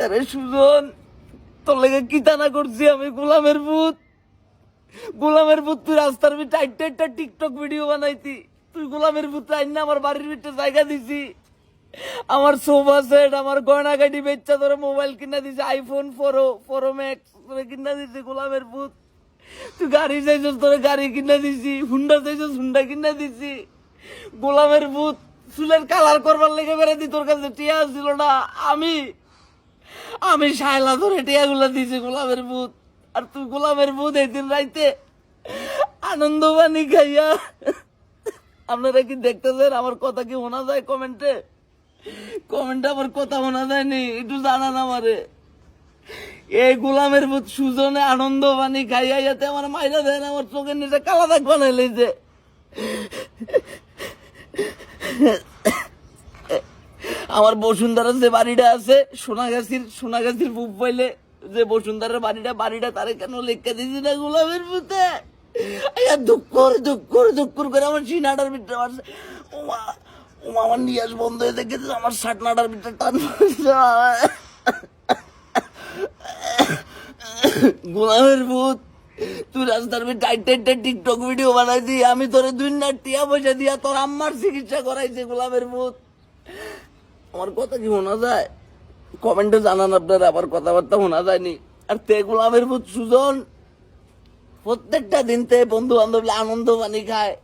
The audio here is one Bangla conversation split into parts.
আরে সুজন, তোর লেগে কি টানা করছি আমি? গোলামের ভূত, গোলামের ভূত। তুই রাস্তার ভিতরে আইটা আইটা টিকটক ভিডিও বানাইতি। তুই গোলামের ভূত আইন না আমার বাড়ির ভিতরে জায়গা দিছি। আমার সোফা সেট, আমার গয়না গাড়ি বেচা তোর মোবাইল কিনা দিছি, আইফোন 4 ম্যাক্স তোরে কিনা দিছি। গোলামের ভূত, তুই গাড়ি চাইছিস, তোরে গাড়ি কিনা দিছি। হুন্ডা চাইছিস, হুন্ডা কিনা দিছি। গোলামের ভূত, চুলের কালার করবার লেগে বেড়াতি, তোর কাছে টিয়া ছিল না। আমি শায়লা ধরে টিয়া গুলা দিছি। গোলামের ভূত, আর তুই গোলামের ভূত একদিন রাইতে আনন্দ বানি খাইয়া। আপনারা কি দেখতেছেন? আমার কথা কি শোনা যায়? কমেন্টে আমার কথা শোনা যায়নি? একটু জানান আমারে। এই গোলামের ভূত সুজনে আনন্দ বানি খাইয়া যাতে আমার মাইরা দেন, আমার চোখের নিচে কালা দাগ বানাই লইছে। আমার বসুন্ধরার যে বাড়িটা আছে সোনাগাছির বুক পাইলে যে বসুন্ধরার বাড়িটা তারে কেন লেখা দিছি না গোলামের ভূতে? দুঃখ করে আমার সিনাটার ভিতরে মারছে। ওমা আমার নিয়াজ বন্ধ হয়ে দেখেছে, আমার সাটনাটার ভিতরে টান মারছে। গোলামের ভূত, তুই রাস্তার ভিতরে টাইট টিকটক ভিডিও বানাইছি, আমি তোরে 2 লাখ টিয়া পয়সা দিয়া তোর আম্মার চিকিৎসা করাইছে। গোলামের ভূত, আমার কথা কি শোনা যায়? কমেন্টে জানান আপনারা, আবার কথাবার্তা শোনা যায়নি। আর তে গোলামের ভূত সুজন প্রত্যেকটা দিন তে বন্ধু বান্ধব আনন্দ পানি খায়।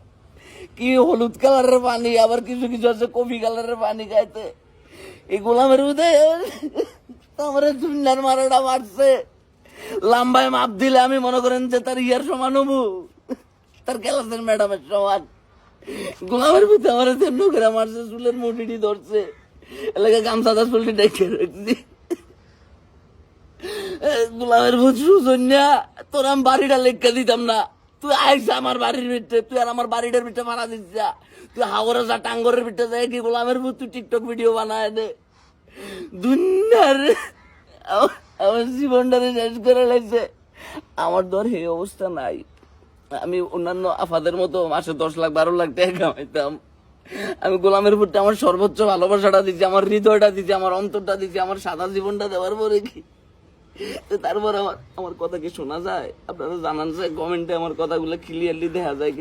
কি হলুদ কালারের পানি, আবার কিছু আছে কফি কালারের পানি খাইতে। এই গোলামের ভূতে আমার দুনিয়ার মারাটা মারছে। লাম্বায় মাপ দিলে আমি মনে করেন যে তার ইয়ার সমান হবো, তার ক্লাসের ম্যাডামের সমান। গোলামের ভূতে আমার তেমন করে মারছে, চুলের মুঠিটি ধরছে, এলাকায় গামছাদা চুলটি ডেকে রাখছি। গোলামের ভূত সুজন্যা, তোর আমি বাড়িটা লেখা দিতাম না। তুই আইসা আমার বাড়ির ভিতরে, তুই আর আমার বাড়িটার ভিতরে মারা দিস। তুই হাওড়া যা টাঙ্গরের ভিতরে যায় কি গোলামের ভূত তুই টিকটক ভিডিও বানায় দে। দুনিয়ার আমার জীবনটারে শেষ করে লাগছে। আমার ধর এই অবস্থা নাই। আমি অন্যান্য আফাদের মতো মাসে 10 লাখ 12 লাখ টাকা কামাইতাম। আমি গোলামের ভূতটা আমার সর্বোচ্চ ভালোবাসাটা দিচ্ছি, আমার হৃদয়টা দিচ্ছি, আমার অন্তরটা দিচ্ছি, আমার সাদা জীবনটা দেওয়ার পরে কি তারপর আমার কথা কি শোনা যায়? আপনারা জানান যায় কমেন্টে, আমার কথাগুলো ক্লিয়ারলি দেখা যায় কি?